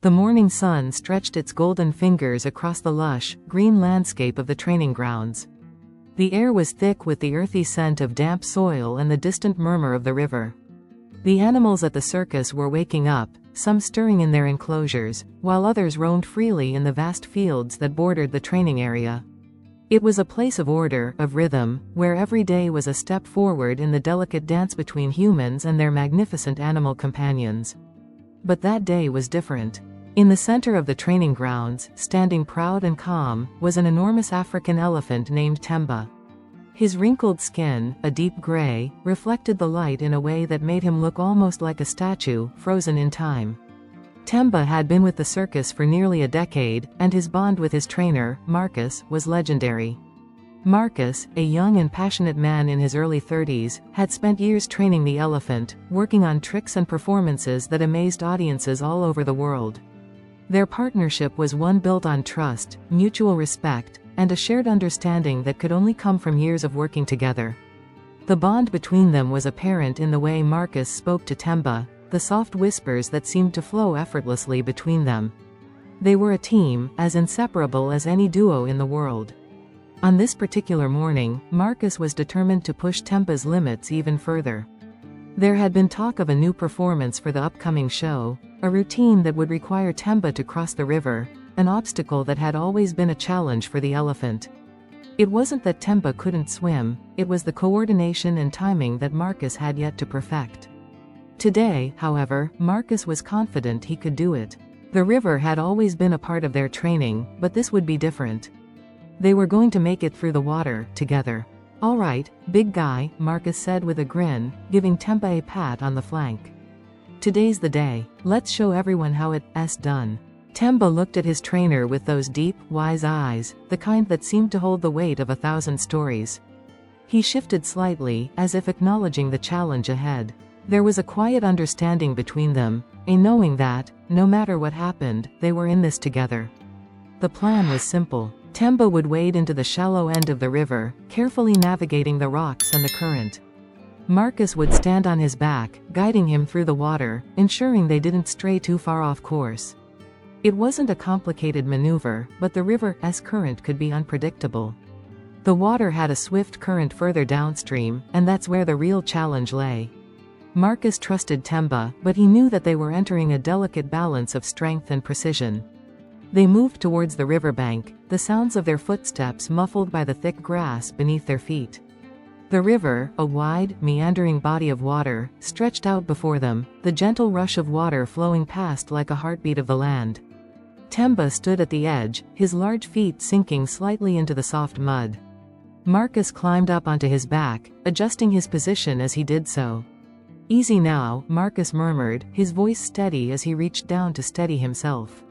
The morning sun stretched its golden fingers across the lush, green landscape of the training grounds. The air was thick with the earthy scent of damp soil and the distant murmur of the river. The animals at the circus were waking up, some stirring in their enclosures, while others roamed freely in the vast fields that bordered the training area. It was a place of order, of rhythm, where every day was a step forward in the delicate dance between humans and their magnificent animal companions. But that day was different. In the center of the training grounds, standing proud and calm, was an enormous African elephant named Temba. His wrinkled skin, a deep gray, reflected the light in a way that made him look almost like a statue, frozen in time. Temba had been with the circus for nearly a decade, and his bond with his trainer, Marcus, was legendary. Marcus, a young and passionate man in his early 30s, had spent years training the elephant, working on tricks and performances that amazed audiences all over the world. Their partnership was one built on trust, mutual respect, and a shared understanding that could only come from years of working together. The bond between them was apparent in the way Marcus spoke to Temba, the soft whispers that seemed to flow effortlessly between them. They were a team, as inseparable as any duo in the world. On this particular morning, Marcus was determined to push Temba's limits even further. There had been talk of a new performance for the upcoming show, a routine that would require Temba to cross the river, an obstacle that had always been a challenge for the elephant. It wasn't that Temba couldn't swim, it was the coordination and timing that Marcus had yet to perfect. Today, however, Marcus was confident he could do it. The river had always been a part of their training, but this would be different. They were going to make it through the water, together. "All right, big guy," Marcus said with a grin, giving Temba a pat on the flank. "Today's the day. Let's show everyone how it's done." Temba looked at his trainer with those deep, wise eyes, the kind that seemed to hold the weight of 1,000 stories. He shifted slightly, as if acknowledging the challenge ahead. There was a quiet understanding between them, a knowing that, no matter what happened, they were in this together. The plan was simple. Temba would wade into the shallow end of the river, carefully navigating the rocks and the current. Marcus would stand on his back, guiding him through the water, ensuring they didn't stray too far off course. It wasn't a complicated maneuver, but the river's current could be unpredictable. The water had a swift current further downstream, and that's where the real challenge lay. Marcus trusted Temba, but he knew that they were entering a delicate balance of strength and precision. They moved towards the riverbank, the sounds of their footsteps muffled by the thick grass beneath their feet. The river, a wide, meandering body of water, stretched out before them, the gentle rush of water flowing past like a heartbeat of the land. Temba stood at the edge, his large feet sinking slightly into the soft mud. Marcus climbed up onto his back, adjusting his position as he did so. "Easy now," Marcus murmured, his voice steady as he reached down to steady himself.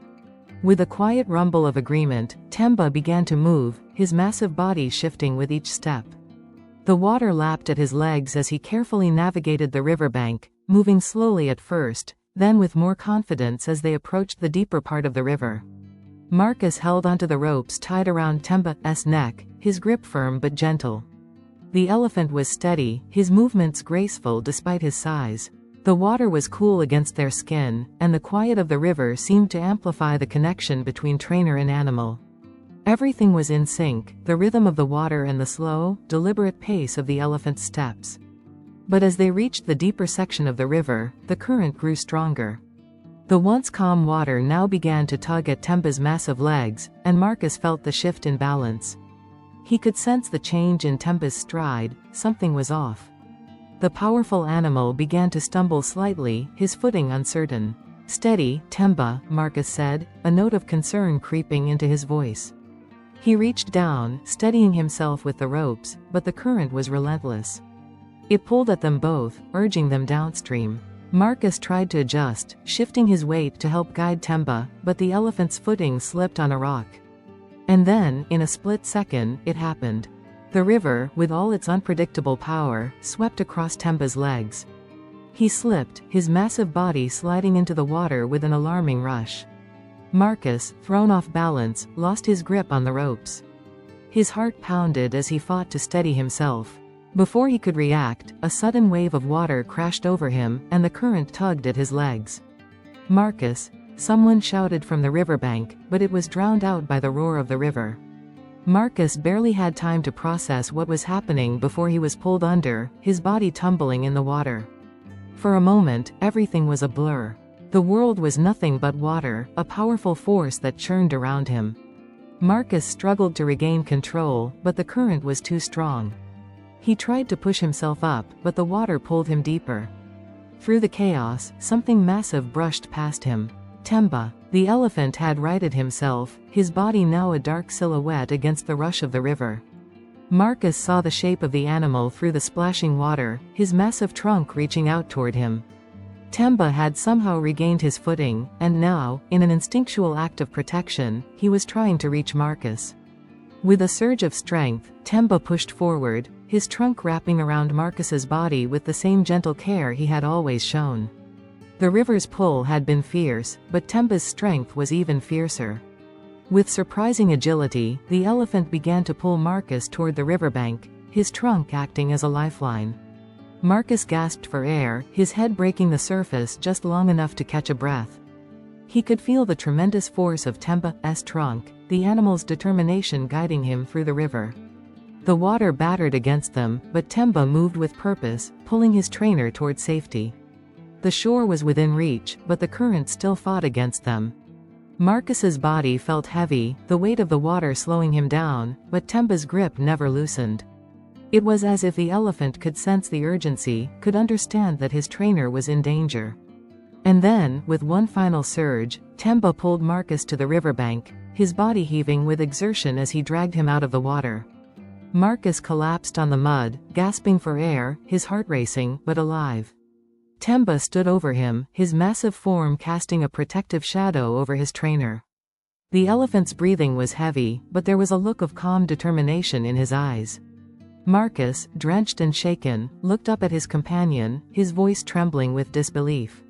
With a quiet rumble of agreement, Temba began to move, his massive body shifting with each step. The water lapped at his legs as he carefully navigated the riverbank, moving slowly at first, then with more confidence as they approached the deeper part of the river. Marcus held onto the ropes tied around Temba's neck, his grip firm but gentle. The elephant was steady, his movements graceful despite his size. The water was cool against their skin, and the quiet of the river seemed to amplify the connection between trainer and animal. Everything was in sync, the rhythm of the water and the slow, deliberate pace of the elephant's steps. But as they reached the deeper section of the river, the current grew stronger. The once calm water now began to tug at Temba's massive legs, and Marcus felt the shift in balance. He could sense the change in Temba's stride, something was off. The powerful animal began to stumble slightly, his footing uncertain. "Steady, Temba," Marcus said, a note of concern creeping into his voice. He reached down, steadying himself with the ropes, but the current was relentless. It pulled at them both, urging them downstream. Marcus tried to adjust, shifting his weight to help guide Temba, but the elephant's footing slipped on a rock. And then, in a split second, it happened. The river, with all its unpredictable power, swept across Temba's legs. He slipped, his massive body sliding into the water with an alarming rush. Marcus, thrown off balance, lost his grip on the ropes. His heart pounded as he fought to steady himself. Before he could react, a sudden wave of water crashed over him, and the current tugged at his legs. Marcus, Someone shouted from the riverbank, but it was drowned out by the roar of the river. Marcus barely had time to process what was happening before he was pulled under, his body tumbling in the water. For a moment, everything was a blur. The world was nothing but water, a powerful force that churned around him. Marcus struggled to regain control, but the current was too strong. He tried to push himself up, but the water pulled him deeper. Through the chaos, something massive brushed past him. Temba, the elephant, had righted himself, his body now a dark silhouette against the rush of the river. Marcus saw the shape of the animal through the splashing water, his massive trunk reaching out toward him. Temba had somehow regained his footing, and now, in an instinctual act of protection, he was trying to reach Marcus. With a surge of strength, Temba pushed forward, his trunk wrapping around Marcus's body with the same gentle care he had always shown. The river's pull had been fierce, but Temba's strength was even fiercer. With surprising agility, the elephant began to pull Marcus toward the riverbank, his trunk acting as a lifeline. Marcus gasped for air, his head breaking the surface just long enough to catch a breath. He could feel the tremendous force of Temba's trunk, the animal's determination guiding him through the river. The water battered against them, but Temba moved with purpose, pulling his trainer toward safety. The shore was within reach, but the current still fought against them. Marcus's body felt heavy, the weight of the water slowing him down, but Temba's grip never loosened. It was as if the elephant could sense the urgency, could understand that his trainer was in danger. And then, with one final surge, Temba pulled Marcus to the riverbank, his body heaving with exertion as he dragged him out of the water. Marcus collapsed on the mud, gasping for air, his heart racing, but alive. Temba stood over him, his massive form casting a protective shadow over his trainer. The elephant's breathing was heavy, but there was a look of calm determination in his eyes. Marcus, drenched and shaken, looked up at his companion, his voice trembling with disbelief.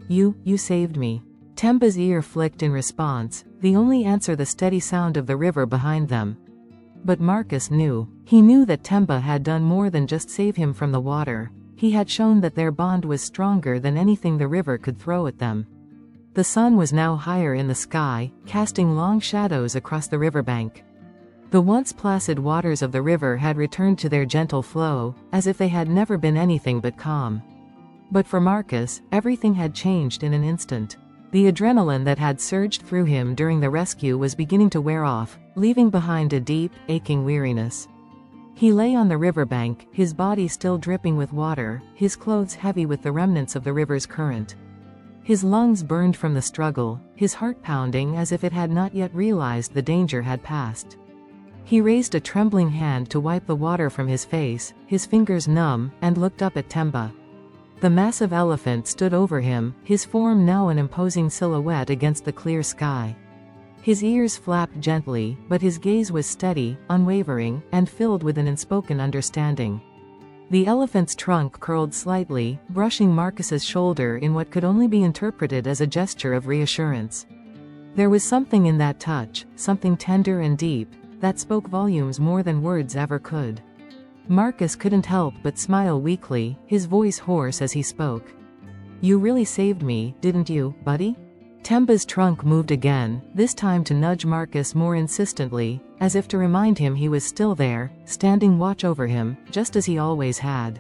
You saved me." Temba's ear flicked in response, the only answer the steady sound of the river behind them. But Marcus knew. He knew that Temba had done more than just save him from the water. He had shown that their bond was stronger than anything the river could throw at them. The sun was now higher in the sky, casting long shadows across the riverbank. The once placid waters of the river had returned to their gentle flow, as if they had never been anything but calm. But for Marcus, everything had changed in an instant. The adrenaline that had surged through him during the rescue was beginning to wear off, leaving behind a deep, aching weariness. He lay on the riverbank, his body still dripping with water, his clothes heavy with the remnants of the river's current. His lungs burned from the struggle, his heart pounding as if it had not yet realized the danger had passed. He raised a trembling hand to wipe the water from his face, his fingers numb, and looked up at Temba. The massive elephant stood over him, his form now an imposing silhouette against the clear sky. His ears flapped gently, but his gaze was steady, unwavering, and filled with an unspoken understanding. The elephant's trunk curled slightly, brushing Marcus's shoulder in what could only be interpreted as a gesture of reassurance. There was something in that touch, something tender and deep, that spoke volumes more than words ever could. Marcus couldn't help but smile weakly, his voice hoarse as he spoke. "You really saved me, didn't you, buddy?" Temba's trunk moved again, this time to nudge Marcus more insistently, as if to remind him he was still there, standing watch over him, just as he always had.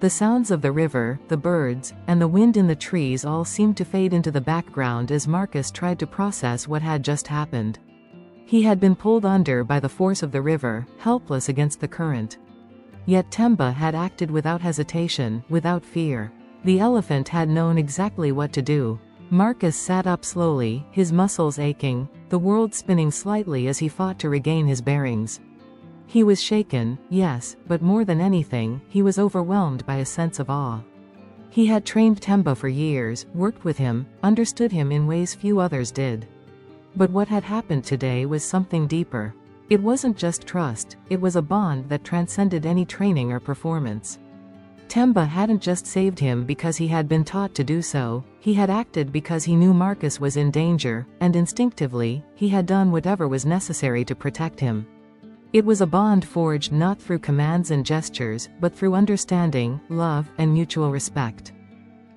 The sounds of the river, the birds, and the wind in the trees all seemed to fade into the background as Marcus tried to process what had just happened. He had been pulled under by the force of the river, helpless against the current. Yet Temba had acted without hesitation, without fear. The elephant had known exactly what to do. Marcus sat up slowly, his muscles aching, the world spinning slightly as he fought to regain his bearings. He was shaken, yes, but more than anything, he was overwhelmed by a sense of awe. He had trained Temba for years, worked with him, understood him in ways few others did. But what had happened today was something deeper. It wasn't just trust, it was a bond that transcended any training or performance. Temba hadn't just saved him because he had been taught to do so, he had acted because he knew Marcus was in danger, and instinctively, he had done whatever was necessary to protect him. It was a bond forged not through commands and gestures, but through understanding, love, and mutual respect.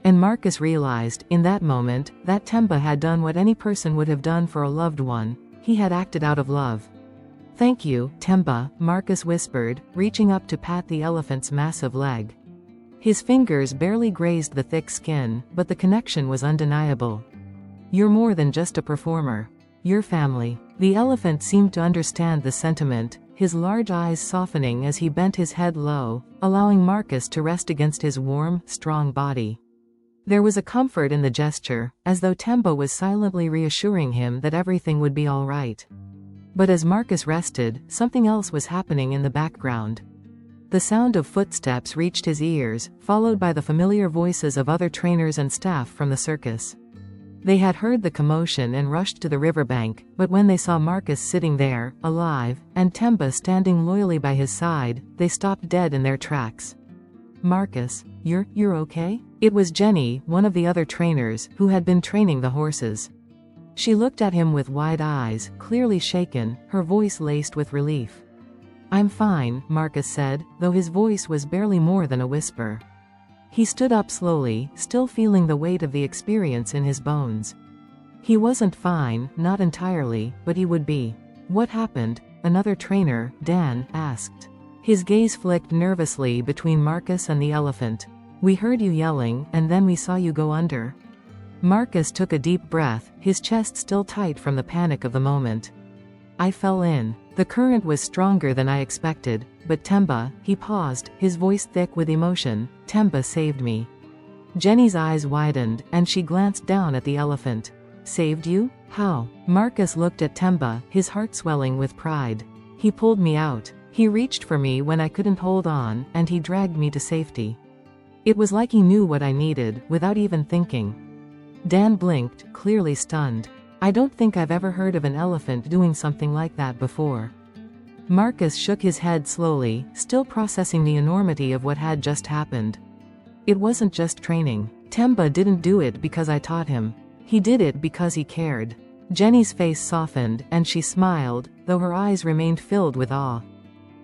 And Marcus realized, in that moment, that Temba had done what any person would have done for a loved one. He had acted out of love. "Thank you, Temba," Marcus whispered, reaching up to pat the elephant's massive leg. His fingers barely grazed the thick skin, but the connection was undeniable. "You're more than just a performer. You're family." The elephant seemed to understand the sentiment, his large eyes softening as he bent his head low, allowing Marcus to rest against his warm, strong body. There was a comfort in the gesture, as though Temba was silently reassuring him that everything would be all right. But as Marcus rested, something else was happening in the background. The sound of footsteps reached his ears, followed by the familiar voices of other trainers and staff from the circus. They had heard the commotion and rushed to the riverbank, but when they saw Marcus sitting there, alive, and Temba standing loyally by his side, they stopped dead in their tracks. "Marcus, you're okay?" It was Jenny, one of the other trainers, who had been training the horses. She looked at him with wide eyes, clearly shaken, her voice laced with relief. "I'm fine," Marcus said, though his voice was barely more than a whisper. He stood up slowly, still feeling the weight of the experience in his bones. He wasn't fine, not entirely, but he would be. "What happened?" another trainer, Dan, asked. His gaze flicked nervously between Marcus and the elephant. "We heard you yelling, and then we saw you go under." Marcus took a deep breath, his chest still tight from the panic of the moment. "I fell in. The current was stronger than I expected, but Temba," he paused, his voice thick with emotion, "Temba saved me." Jenny's eyes widened, and she glanced down at the elephant. "Saved you? How?" Marcus looked at Temba, his heart swelling with pride. "He pulled me out. He reached for me when I couldn't hold on, and he dragged me to safety. It was like he knew what I needed, without even thinking." Dan blinked, clearly stunned. "I don't think I've ever heard of an elephant doing something like that before." Marcus shook his head slowly, still processing the enormity of what had just happened. "It wasn't just training. Temba didn't do it because I taught him. He did it because he cared." Jenny's face softened, and she smiled, though her eyes remained filled with awe.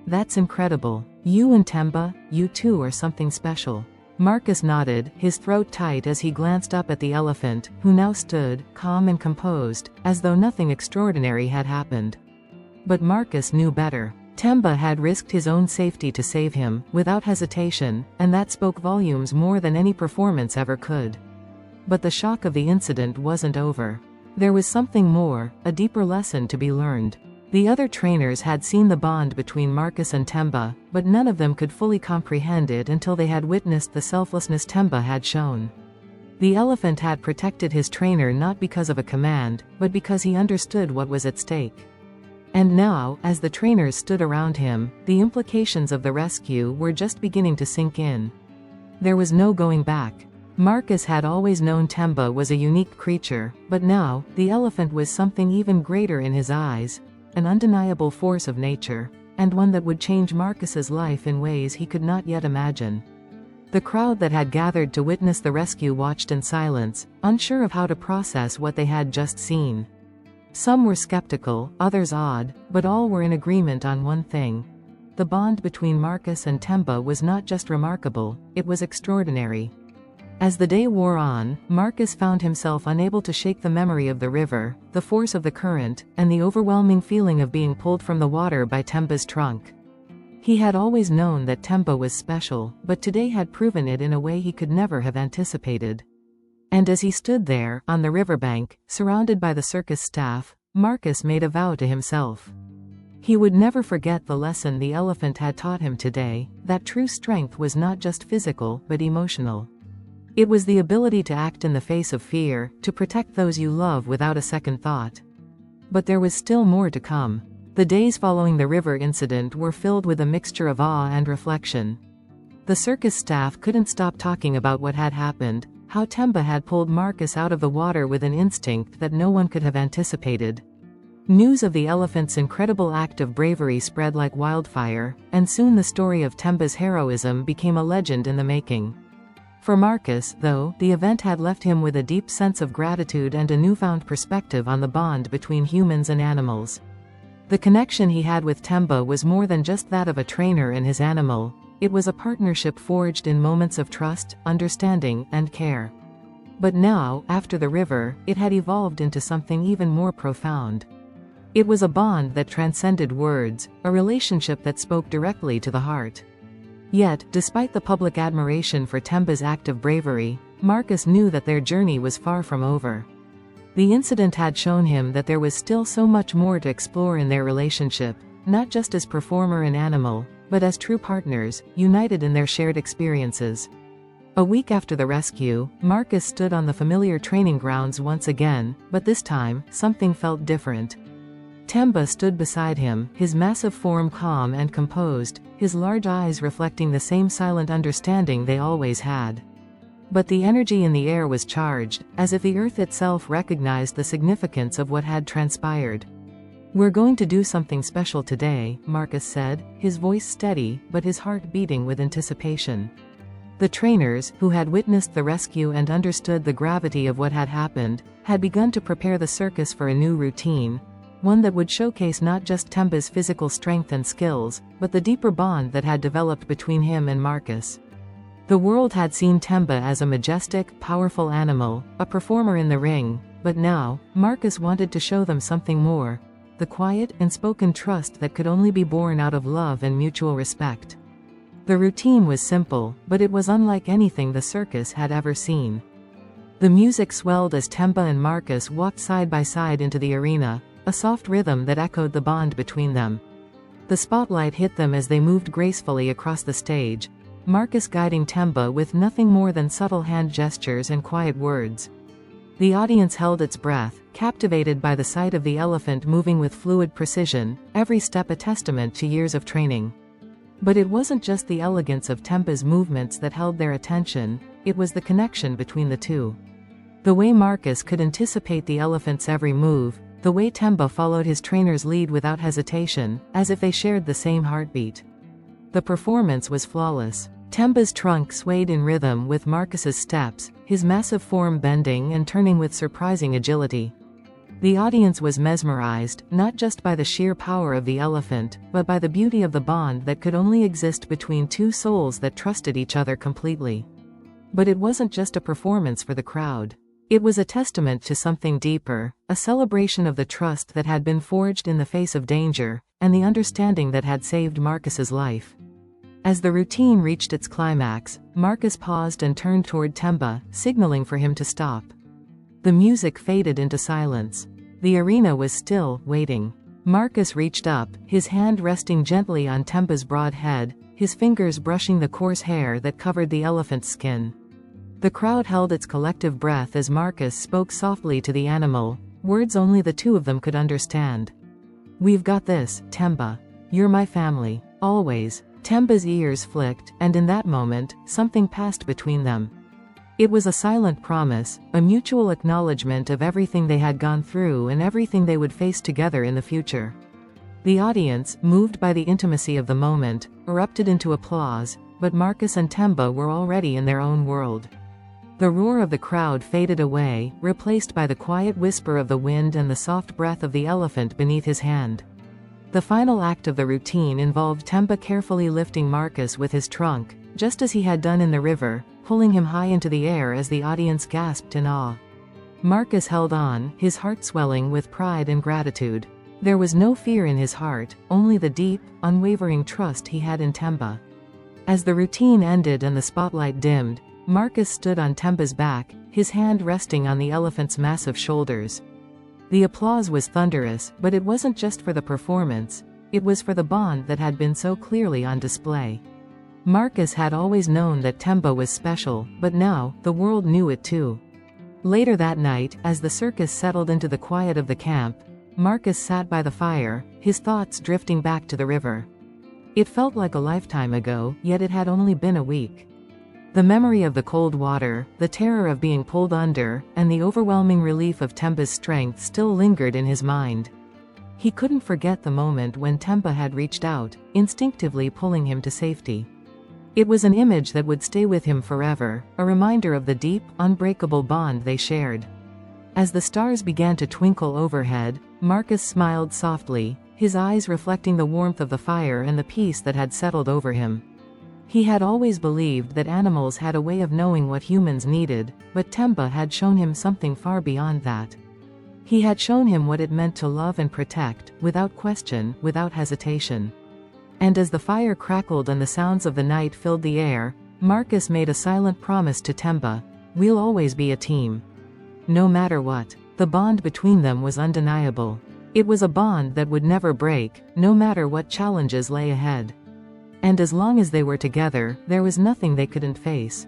"That's incredible. You and Temba, you two are something special." Marcus nodded, his throat tight as he glanced up at the elephant, who now stood, calm and composed, as though nothing extraordinary had happened. But Marcus knew better. Temba had risked his own safety to save him, without hesitation, and that spoke volumes more than any performance ever could. But the shock of the incident wasn't over. There was something more, a deeper lesson to be learned. The other trainers had seen the bond between Marcus and Temba, but none of them could fully comprehend it until they had witnessed the selflessness Temba had shown. The elephant had protected his trainer not because of a command, but because he understood what was at stake. And now, as the trainers stood around him, the implications of the rescue were just beginning to sink in. There was no going back. Marcus had always known Temba was a unique creature, but now, the elephant was something even greater in his eyes. An undeniable force of nature, and one that would change Marcus's life in ways he could not yet imagine. The crowd that had gathered to witness the rescue watched in silence, unsure of how to process what they had just seen. Some were skeptical, others awed, but all were in agreement on one thing. The bond between Marcus and Temba was not just remarkable, it was extraordinary. As the day wore on, Marcus found himself unable to shake the memory of the river, the force of the current, and the overwhelming feeling of being pulled from the water by Temba's trunk. He had always known that Temba was special, but today had proven it in a way he could never have anticipated. And as he stood there, on the riverbank, surrounded by the circus staff, Marcus made a vow to himself. He would never forget the lesson the elephant had taught him today, that true strength was not just physical, but emotional. It was the ability to act in the face of fear, to protect those you love without a second thought. But there was still more to come. The days following the river incident were filled with a mixture of awe and reflection. The circus staff couldn't stop talking about what had happened, how Temba had pulled Marcus out of the water with an instinct that no one could have anticipated. News of the elephant's incredible act of bravery spread like wildfire, and soon the story of Temba's heroism became a legend in the making. For Marcus, though, the event had left him with a deep sense of gratitude and a newfound perspective on the bond between humans and animals. The connection he had with Temba was more than just that of a trainer and his animal. It was a partnership forged in moments of trust, understanding, and care. But now, after the river, it had evolved into something even more profound. It was a bond that transcended words, a relationship that spoke directly to the heart. Yet, despite the public admiration for Temba's act of bravery, Marcus knew that their journey was far from over. The incident had shown him that there was still so much more to explore in their relationship, not just as performer and animal, but as true partners, united in their shared experiences. A week after the rescue, Marcus stood on the familiar training grounds once again, but this time, something felt different. Temba stood beside him, his massive form calm and composed, his large eyes reflecting the same silent understanding they always had. But the energy in the air was charged, as if the earth itself recognized the significance of what had transpired. "We're going to do something special today," Marcus said, his voice steady, but his heart beating with anticipation. The trainers, who had witnessed the rescue and understood the gravity of what had happened, had begun to prepare the circus for a new routine, one that would showcase not just Temba's physical strength and skills, but the deeper bond that had developed between him and Marcus. The world had seen Temba as a majestic, powerful animal, a performer in the ring, but now, Marcus wanted to show them something more: the quiet, unspoken trust that could only be born out of love and mutual respect. The routine was simple, but it was unlike anything the circus had ever seen. The music swelled as Temba and Marcus walked side by side into the arena, a soft rhythm that echoed the bond between them. The spotlight hit them as they moved gracefully across the stage, Marcus guiding Temba with nothing more than subtle hand gestures and quiet words. The audience held its breath, captivated by the sight of the elephant moving with fluid precision, every step a testament to years of training. But it wasn't just the elegance of Temba's movements that held their attention, it was the connection between the two. The way Marcus could anticipate the elephant's every move, the way Temba followed his trainer's lead without hesitation, as if they shared the same heartbeat. The performance was flawless. Temba's trunk swayed in rhythm with Marcus's steps, his massive form bending and turning with surprising agility. The audience was mesmerized, not just by the sheer power of the elephant, but by the beauty of the bond that could only exist between two souls that trusted each other completely. But it wasn't just a performance for the crowd. It was a testament to something deeper, a celebration of the trust that had been forged in the face of danger, and the understanding that had saved Marcus's life. As the routine reached its climax, Marcus paused and turned toward Temba, signaling for him to stop. The music faded into silence. The arena was still, waiting. Marcus reached up, his hand resting gently on Temba's broad head, his fingers brushing the coarse hair that covered the elephant's skin. The crowd held its collective breath as Marcus spoke softly to the animal, words only the two of them could understand. "We've got this, Temba. You're my family, always." Temba's ears flicked, and in that moment, something passed between them. It was a silent promise, a mutual acknowledgement of everything they had gone through and everything they would face together in the future. The audience, moved by the intimacy of the moment, erupted into applause, but Marcus and Temba were already in their own world. The roar of the crowd faded away, replaced by the quiet whisper of the wind and the soft breath of the elephant beneath his hand. The final act of the routine involved Temba carefully lifting Marcus with his trunk, just as he had done in the river, pulling him high into the air as the audience gasped in awe. Marcus held on, his heart swelling with pride and gratitude. There was no fear in his heart, only the deep, unwavering trust he had in Temba. As the routine ended and the spotlight dimmed, Marcus stood on Temba's back, his hand resting on the elephant's massive shoulders. The applause was thunderous, but it wasn't just for the performance, it was for the bond that had been so clearly on display. Marcus had always known that Temba was special, but now, the world knew it too. Later that night, as the circus settled into the quiet of the camp, Marcus sat by the fire, his thoughts drifting back to the river. It felt like a lifetime ago, yet it had only been a week. The memory of the cold water, the terror of being pulled under, and the overwhelming relief of Temba's strength still lingered in his mind. He couldn't forget the moment when Temba had reached out, instinctively pulling him to safety. It was an image that would stay with him forever, a reminder of the deep, unbreakable bond they shared. As the stars began to twinkle overhead, Marcus smiled softly, his eyes reflecting the warmth of the fire and the peace that had settled over him. He had always believed that animals had a way of knowing what humans needed, but Temba had shown him something far beyond that. He had shown him what it meant to love and protect, without question, without hesitation. And as the fire crackled and the sounds of the night filled the air, Marcus made a silent promise to Temba: "We'll always be a team. No matter what." The bond between them was undeniable. It was a bond that would never break, no matter what challenges lay ahead. And as long as they were together, there was nothing they couldn't face.